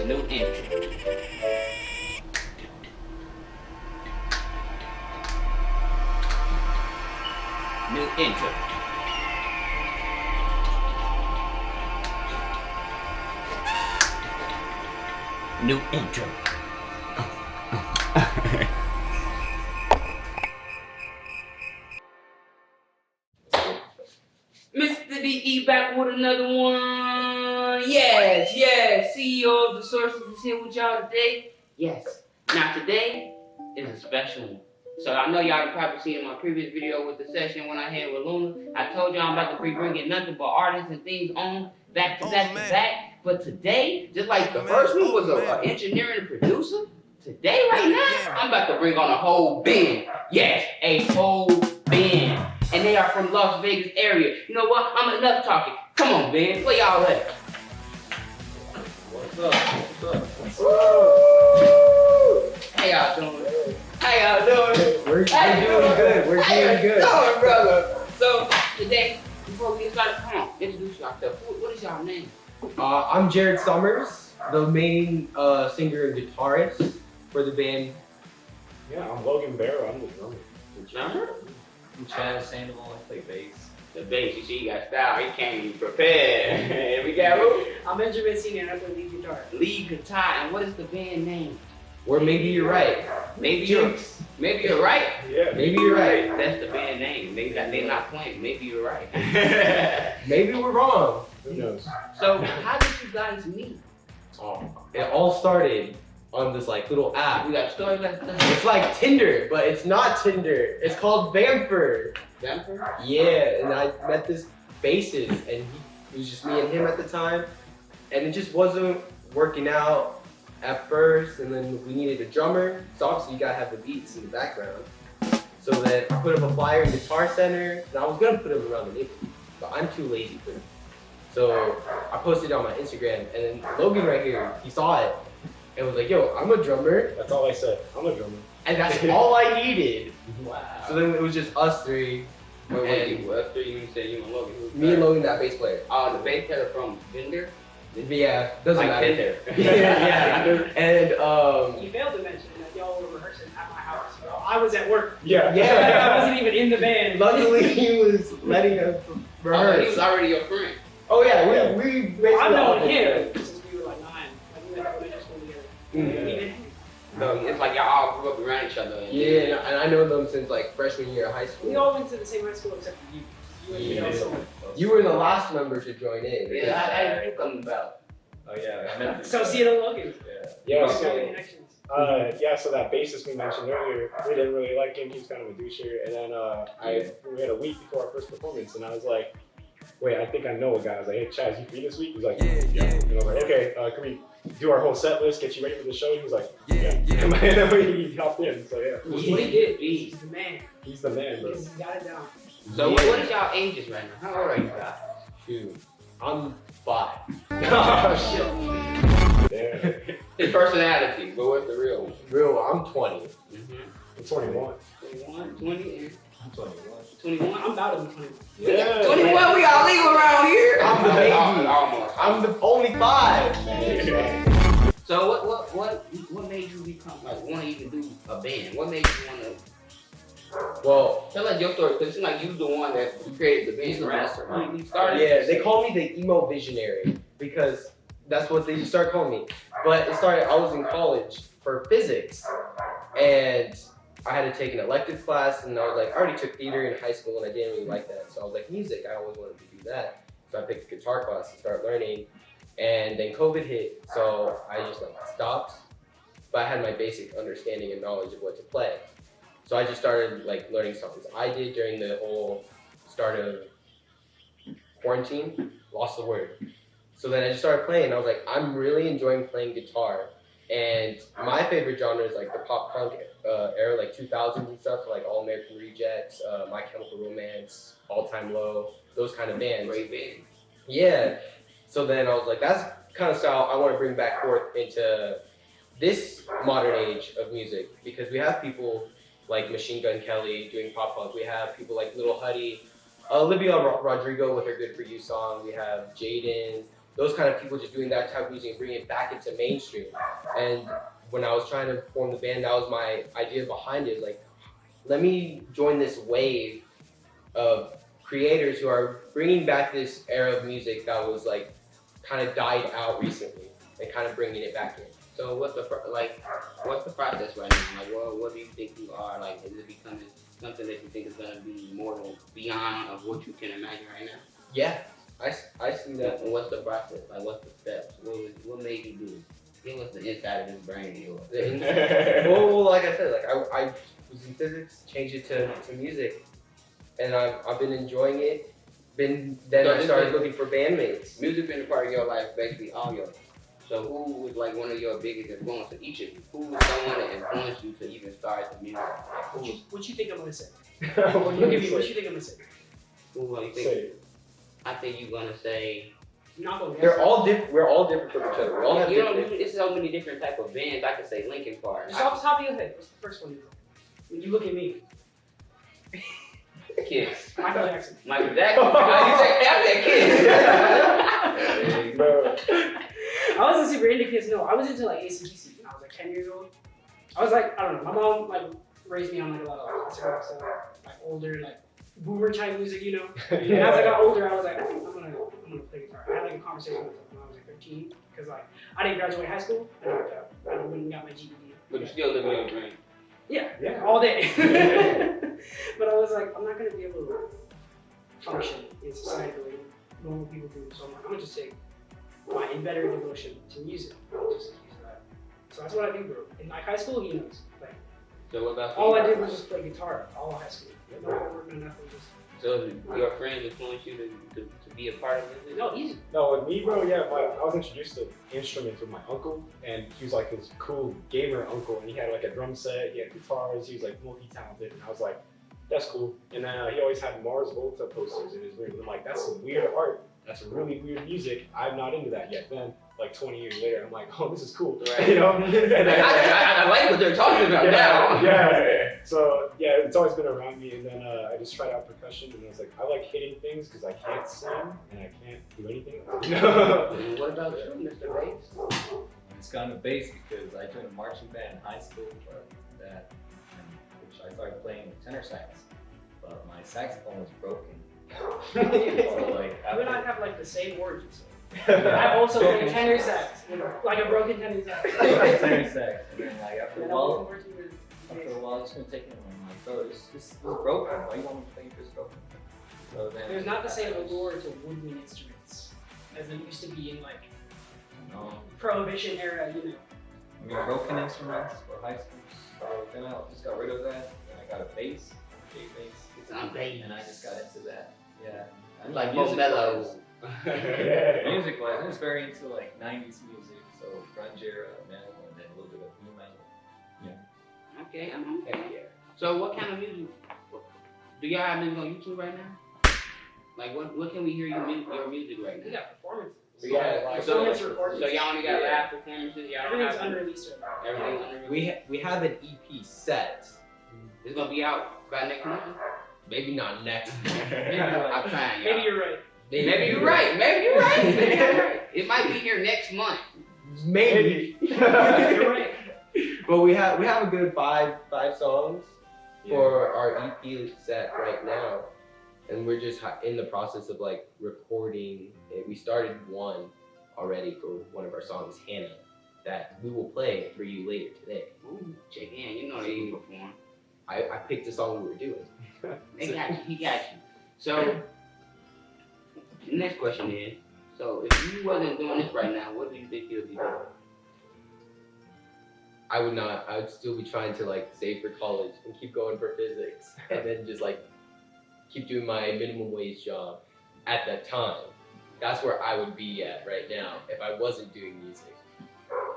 New intro. New intro. New intro. Mr.D-E back with another one. Yes. CEO of Dasourcess is here with y'all today. Yes. Now today is a special one. So I know y'all probably seen in my previous video with the session when I had with Luna. I told y'all I'm about to be bringing nothing but artists and things on back to back. But today, just like the first one was an engineer and producer, today right now, I'm about to bring on a whole band. Yes, a whole band. And they are from Las Vegas area. You know what? I'm enough talking. Come on, band. Where y'all at? What's up? Woo! How y'all doing? We're doing good. We're doing good. Doing, brother. So today, before we get started, come on, introduce yourself. What is y'all name? I'm Jared Summers, the main singer and guitarist for the band. Yeah, I'm Logan Barrow. I'm the drummer. The drummer? I'm Chad Sandoval, I play bass. The bass. You see, he got style. He came prepared. And we got who? I'm Benjamin Senior and I play lead guitar. Lead guitar. And what is the band name? Or Maybe You're Right. Maybe you're right. Yeah. Maybe You're Right. That's the band name. Maybe they're not playing. Maybe you're right. Maybe we're wrong. Who knows? So how did you guys meet? It all started on this like little app. We got stories like that. It's like Tinder, but it's not Tinder. It's called Bamford. Denver? Yeah, and I met this bassist, and it was just me and him at the time, and it just wasn't working out at first, and then we needed a drummer, so obviously you gotta have the beats in the background. So then I put up a flyer in Guitar Center, and I was gonna put them around the neighborhood, but I'm too lazy for them. So I posted it on my Instagram, and then Logan right here, he saw it, and was like, yo, I'm a drummer. That's all I said. I'm a drummer. And that's all I needed. Wow. So then it was just us three. Wait, you after you said you and Logan? Me and Logan, that bass player. Oh, the bass player from Bender? Yeah, doesn't Like matter. Bender. yeah. And You failed to mention that y'all were rehearsing at my house. So I was at work. Yeah. I wasn't even in the band. luckily he was letting us Oh, he rehearse. was already your friend. Oh yeah, we basically I've all known did. him since we were like 9. Like we went to elementary school together. Mm. We didn't- So it's like y'all all grew up around each other. Yeah, and I know them since like freshman year of high school. We all went to the same high school except for you. You and me Yeah. also. You were the last member to join in. Yeah, how did you come about? Oh yeah, I met Associate of Logan. Yeah. Family So, connections. so that bassist we mentioned earlier, we didn't really like him. He was kind of a doucher. And then we had a week before our first performance, and I was like, wait, I think I know a guy. I was like, hey, Chaz, you free this week? He's like, yeah. And I was like, okay, can we do our whole set list, get you ready for the show? He was like, yeah. And then he hopped in, so yeah. What he did. Jeez. He's the man. He's the man, bro. He got it down. So Yeah. what is y'all ages right now? How old are you guys? Shoot, I'm 5. Oh, Yeah. shit. His personality, but what's the real one? Real, I'm 20. I'm 21. 21, 20, and I'm 21. 21? I'm about to be 21. Yeah. 21, we all legal around here. I'm the baby. Almost. I'm the only 5. So what made you become like want to even do a band? What made you want to Well, tell us your story? Because it seems like you the one that created the band. He's the mastermind. You started. yeah, they call me the emo visionary because that's what they start calling me. But it started, I was in college for physics, and I had to take an elective class, and I was like, I already took theater in high school, and I didn't really like that. So I was like, music, I always wanted to do that. So I picked a guitar class and started learning, and then COVID hit, so I just like stopped. But I had my basic understanding and knowledge of what to play. So I just started like learning songs. I did during the whole start of quarantine, lost the word. So then I just started playing, and I was like, I'm really enjoying playing guitar. And my favorite genre is like the pop punk era, like 2000s and stuff, like All American Rejects, My Chemical Romance, All Time Low, those kind of bands. Great band. Yeah. So then I was like, that's kind of style I want to bring back forth into this modern age of music, because we have people like Machine Gun Kelly doing pop punk. We have people like Little Huddy, Olivia Rodrigo with her Good For You song. We have Jaden. those kind of people just doing that type of music and bringing it back into mainstream. And when I was trying to form the band, that was my idea behind it. Like, let me join this wave of creators who are bringing back this era of music that was like kind of died out recently and kind of bringing it back in. So what's the process right now? Like, what do you think you are? Like, is it becoming something that you think is gonna be more than beyond of what you can imagine right now? Yeah, I see that. And what's the process? Like, what's the steps? What made you do it? Give us the inside of this brain of yours. Well, like I said, like I was in physics, changed it to music, and I've been enjoying it. Then I started looking for bandmates. Music been a part of your life, basically all your life. So who was like one of your biggest influences? Each of you. Who was someone that influenced you to even start the music? What you think I'm gonna say? What What you think I'm gonna say? Who do you Say think? it. I think you're gonna say. Not gonna They're all different. We're all different from each other. We all have You know, different. it's so many different type of bands. I could say Linkin Park. Just off the top of your head, what's the first one you think? When you look at me, Kiss. Michael Jackson. Michael Jackson. You said Kiss. Bro. I wasn't super into Kiss, no. I was into like AC/DC when I was like 10 years old. I was like, I don't know, my mom like raised me on like a lot of like classic rock stuff, like older, like boomer type music, you know? And as I got older, I was like, I'm gonna play guitar. I had like a conversation with myself when I was like 13, because like I didn't graduate high school, I dropped out. I went and got my GED. But you still living your dream. Yeah, all day. But I was like, I'm not gonna be able to function in society the way normal people do. So I'm like, I'm gonna just take my inveterate devotion to music. I'll just use that. So that's what I do, bro. In like high school, he knows. Like, So what about all you? I did was just play guitar all high school. No work, no nothing. Just So your friends influenced you to be a part of it? no, easy. No, with me, bro, yeah, I was introduced to instruments with my uncle, and he was like this cool gamer uncle, and he had like a drum set, he had guitars, he was like multi-talented, and I was like, that's cool. And then he always had Mars Volta posters in his room, and I'm like, that's some weird art, that's some really weird music, I'm not into that yet. Then, like 20 years later, I'm like, oh, this is cool, Right. you know? I like what they're talking about now. Yeah. So yeah, it's always been around me, and then I just tried out percussion, and I was like, I like hitting things because I can't sing and I can't do anything. And what about you, Mr. Bass? It's gone to bass because I joined a marching band in high school, which I started playing tenor sax, but my saxophone was broken. So like, You and I have like the same origins. I've also played tenor sax, you know, like a broken tenor sax. tenor sax, and then like after a And while, I'm working with it's gonna take me. I'm like, bro, it's broken. Why you want me to play this broken? So then There's not the same allure to woodwind instruments as there used to be in like No, Prohibition era, you know. I mean broken instruments for high school. So then I just got rid of that, and I got a bass, big bass, It's on bass. and I just got into that. Yeah, and Like more mellow. Music wise, I was very into like 90s music, so grunge era, metal, and then a little bit of new metal. Okay, I'm okay. So what kind of music? Do y'all have music on YouTube right now? Like what can we hear your music right We now? got performances. Yeah, Performance recordings. So y'all only got live performances? Y'all don't Everything's have unreleased right now. everything's unreleased? we have an EP set. It's gonna be out by next month? Maybe not next. I'm trying, y'all. Maybe you're right. Maybe you're right. Maybe you're right. Maybe you're right. It might be here next month. Maybe. You're right. But we have a good five songs for our EP set right now, and we're just in the process of like recording. We started one already for one of our songs, Hannah, that we will play for you later today. Ooh, check in. You know they can perform. I picked the song we were doing. They got you. He got you. So, the next question is, so if you wasn't doing this right now, what do you think you'd be doing? I would not. I would still be trying to like save for college and keep going for physics, and then just like keep doing my minimum wage job at that time. That's where I would be at right now if I wasn't doing music.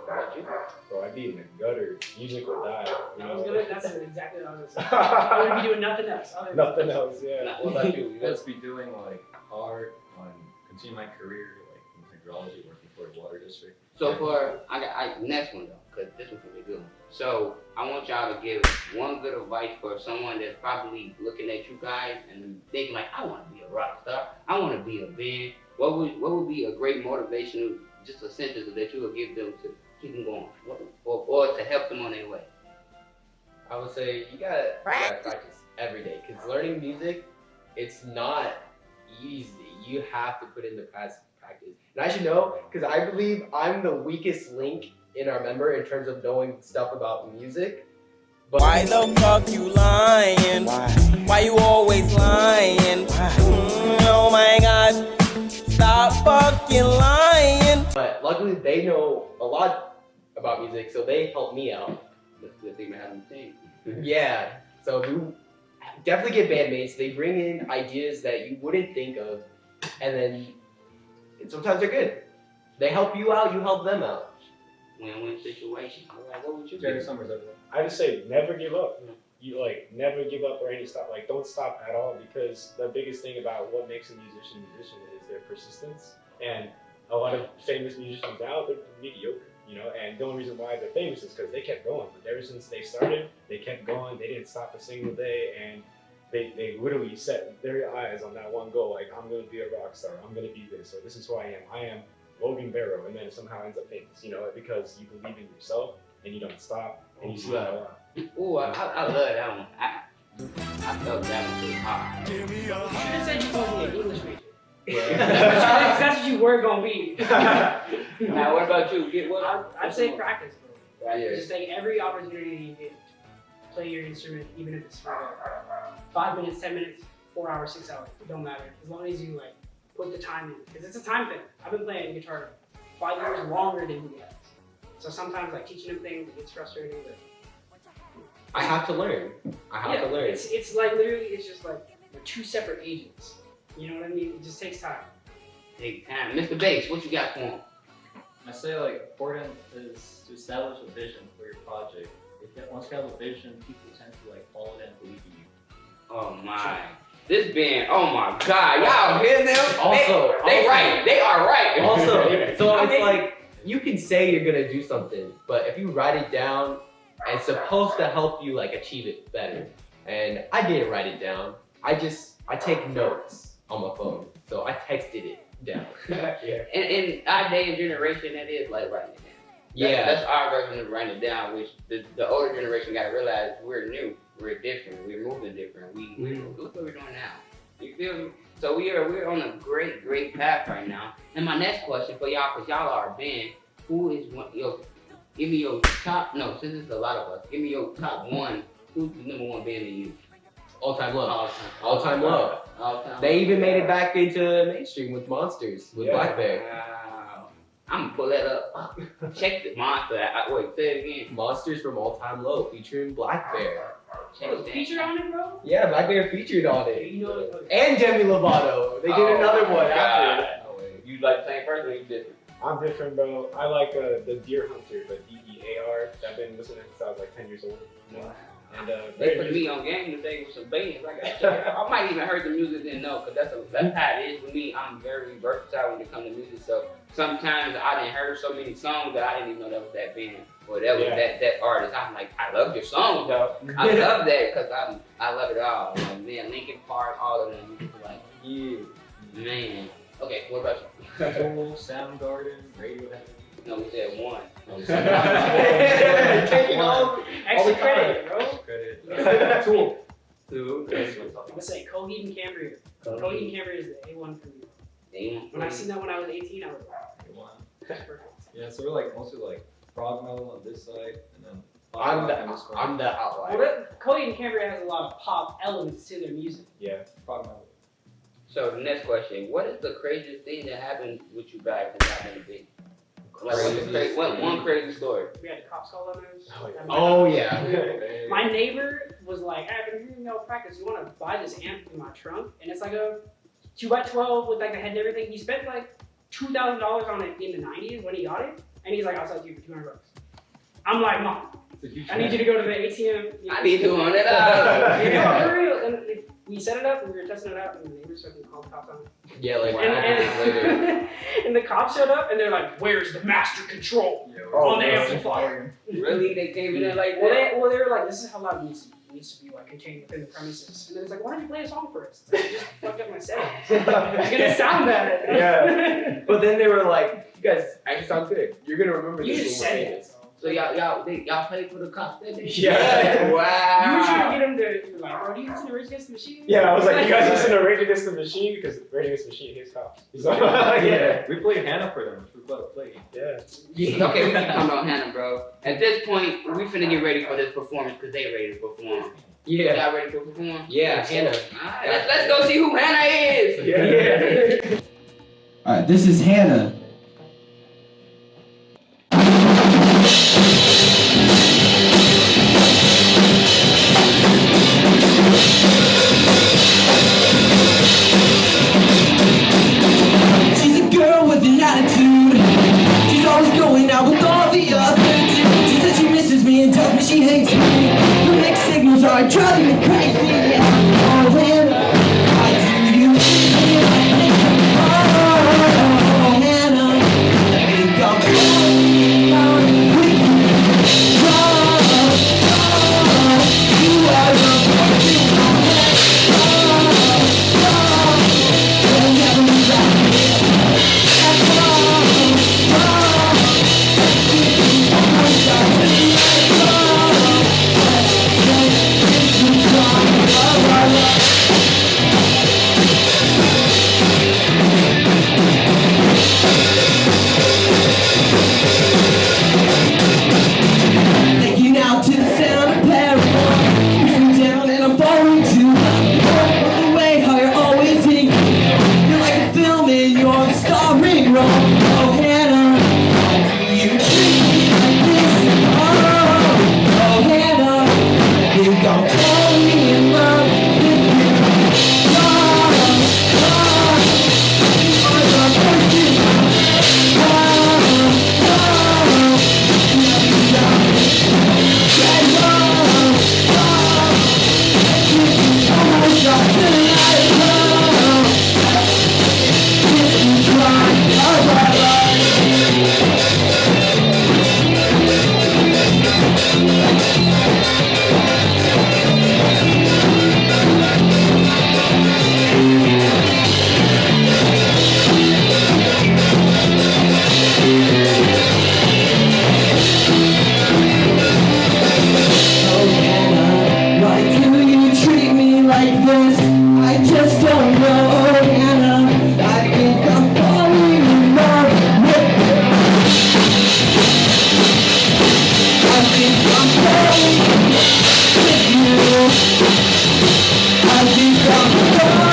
Bro, I'd be in the gutter. Music would die. You know? That's exactly what I was gonna say. I would be doing nothing else. other than- Nothing else, yeah. What about you? You guys be doing like art on continue my career like in hydrology, working for a water district. So next one though, cause this one's gonna be good. So I want y'all to give one good advice for someone that's probably looking at you guys and thinking like, I want to be a rock star, I want to be a band. what would be a great motivational, just a sentence that you would give them to keep them going, or to help them on their way? I would say you gotta practice every day, because learning music, it's not easy. You have to put in the practice. And I should know, because I believe I'm the weakest link in our member in terms of knowing stuff about music. But why the fuck you lying? Why you always lying? Oh my god, stop fucking lying. But luckily they know a lot about music, so they help me out. That's a good thing to have them think. Yeah, so we definitely get bandmates. They bring in ideas that you wouldn't think of, and then sometimes they're good. They help you out, you help them out. Win-win situation. All right, what would you Jerry do? Summers over there. I just say never give up. You like never give up or any stop. Like don't stop at all, because the biggest thing about what makes a musician is their persistence. And a lot of famous musicians now, they're mediocre, you know. And the only reason why they're famous is because they kept going. But ever since they started, they kept going. They didn't stop a single day, and they literally set their eyes on that one goal. Like, I'm gonna be a rock star. I'm gonna be this, or this is who I am. I am Logan Barrow, and then it somehow ends up famous, you know, because you believe in yourself and you don't stop, and you see that a lot. Ooh, I love that one. I felt that one pretty hard. You should have said you told me an English major. Yeah. That's what you were gonna be. Now, what about you? I'd say practice, bro. Right. Just take every opportunity you get. Play your instrument, even if it's for 5 minutes, 10 minutes, 4 hours, 6 hours. It don't matter. As long as you like put the time in, because it's a time thing. I've been playing guitar 5 years longer than he has. So sometimes like teaching him things, it gets frustrating. But I have to learn. I have to learn. It's like literally, it's just like they're two separate agents. You know what I mean? It just takes time. Take time. Mr. Bass, what you got for him? I say like important is to establish a vision for your project. Once you have a vision, people tend to like follow it and believe in you. Oh my. This band, oh my God, y'all hear them? Also, they right. They are right. Also, so it's like, you can say you're gonna do something, but if you write it down, it's supposed to help you like achieve it better. And I didn't write it down. I take notes on my phone. So I texted it down. Yeah. In our day and generation, that is like writing it down. Yeah. That's our version of writing it down, which the older generation got to realize we're new, we're different, we're moving different. Look what we're doing now. You feel me? So we're on a great path right now. And my next question for y'all, because y'all are a band, who is give me your top, no, since it's a lot of us, give me your top one. Who's the number one band to you? All Time Low. All Time Low. They even made it back into mainstream with Monsters, with Black Bear. Wow. I'm gonna pull that up. Check the monster. Wait, say it again. Monsters from All Time Low featuring Black Bear. Check Was that. featured on it, bro? Yeah, Black Bear featured on it. You know, And Demi Lovato. They did another one after. No way. You like the same person or you different? I'm different, bro. I like the Deer Hunter, the D-E-A-R. I've been listening since I was like 10 years old. You know? And They put me on game today with some bands. I got check it out. I might even heard the music didn't know, cause that's how it is with me. I'm very versatile when it comes to music. So sometimes I didn't heard so many songs that I didn't even know that was that band or that was that artist. I'm like, I love your songs though. I love that because I love it all. Like, man, Linkin Park, all of them. Like, yeah, man. Okay, what about you? Tool, Soundgarden, Radiohead. No, we said one. Taking all extra the credit, bro. Credit. Tool. Two. I'm gonna say Coheed and Cambria. Coheed and Cambria is the A1 for me. Damn. When I seen that when I was 18, I was like, One. that's perfect. Yeah, so we're like mostly like prog metal on this side, and then I'm the Well, outlier. Coheed and Cambria has a lot of pop elements to their music. yeah. prog metal. So the next question: what is the craziest thing that happened with you guys since I've been big? What one crazy story? We had the cops call on us. Oh, yeah. Oh yeah. My neighbor was like, I've been hearing y'all practice. You want to buy this amp in my trunk? And it's like a 2x12 with like the head and everything. He spent like $2,000 on it in the 90s when he got it. And he's like, I'll sell it to you for $200. I'm like, Mom, I need you to go to the ATM. I need $200. Yeah, for real. And we set it up and we were testing it out, and the neighbors started to call the cops on it. Yeah, like And, and the cops showed up and they're like, where's the master control on the amplifier? Really? They came in there like Well, that? they were like, this is how loud it needs to be. needs to be like contained within the premises. And then it's like, why don't you play a song for us? It's like, I just fucked up my settings. It's gonna sound bad. Yeah. But then they were like, you guys actually sound good. You're gonna remember You this just when we're said famous. it. So y'all played for the cops that day? Yeah. Wow. You were trying to get him to, you're like, bro, do you listen to Rage Against the Machine? Yeah, I was like, you guys listen to Rage Against the Machine? Because Rage Against the Machine hates cops. He's like, yeah. We played Hannah for them. We played a play. Yeah. Okay, we can come on Hannah, bro. At this point, we finna get ready for this performance because they ready to perform. Yeah. Y'all ready to perform? Yeah, Hannah. Alright, let's go see who Hannah is. Yeah. Alright, this is Hannah. She's a girl with an attitude. She's always going out with all the others. She says she misses me and tells me she hates me. The mixed signals are driving me crazy. Yeah. Oh, Hannah, why do you feel like this? Oh, Hannah, I think I'm falling down with you. You are the voice in my head. You'll never be back here. Taking out to the sound of Paramore. Looking down and I'm falling too. The way how you're always thinking. You're like a film and you're the starring role. Oh, Hannah, why do you treat me like this? Oh, Hannah, I think I'm falling in love with you. You are the person. Oh, Hannah, why do you treat me like this? I just don't know, oh, Hannah. I think I'm falling in love with you. I think I'm falling with you. I think I'm falling.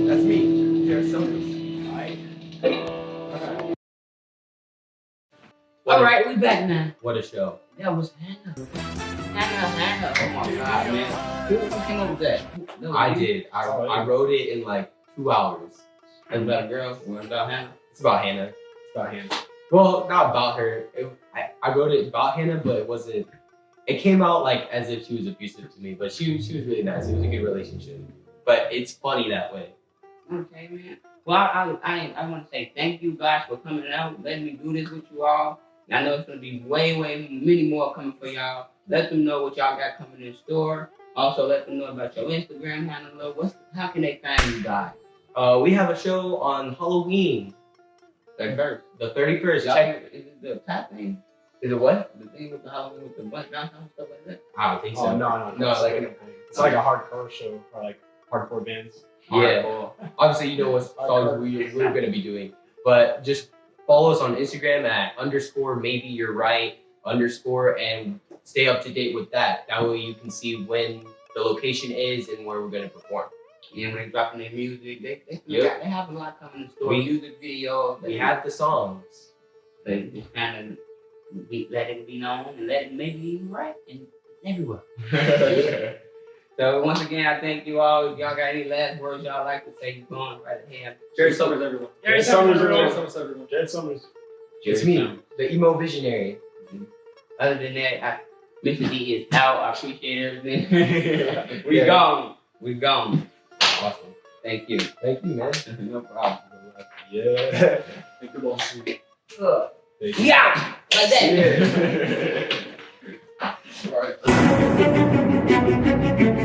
That's me, Jared Summers. Alright, we back now. What a show. That was Hannah. Hannah. Oh my god, man. Who came up with that? That was I you? did. I wrote it in like 2 hours. It's about a girl. What about Hannah? It's about Hannah. It's about him. Well, not about her. I wrote it about Hannah, but it wasn't. It came out like as if she was abusive to me, but she was really nice. It was a good relationship. But it's funny that way. Okay, man. Well, I want to say thank you guys for coming out, letting me do this with you all. And I know it's going to be way many more coming for y'all. Let them know what y'all got coming in store. Also, let them know about your Instagram handle. How can they find you guys? We have a show on Halloween. The 31st. Y'all, Check. is it the top thing? Is it what? The thing with the Halloween with the bunch downtown and stuff like that? I don't think so. Oh, no. No, It's like it's like a hardcore show for like hardcore bands. Yeah. Hardcore. Obviously, you know what songs we're gonna be doing, but just follow us on Instagram at _MAYBEYOU'RERIGHT_ and stay up to date with that. That way you can see when the location is and where we're gonna perform. Yeah, when they dropping their music, they Yep. have a lot coming in store. We- Music videos. We have the songs. They just kind of let it be known and let it maybe even right and everywhere. So once again, I thank you all. If y'all got any last words y'all like to say, you're going right ahead. Jared Summers, everyone. Jared Summers, Jared Summers, everyone. Jared Summers. It's me, the emo visionary. Other than that, Mr.D-E is out. I appreciate everything. We Yeah. gone. We gone. Awesome. Thank you. Thank you, man. No problem. Yeah. Thank you, boss. Yeah, like that. Yeah. All right.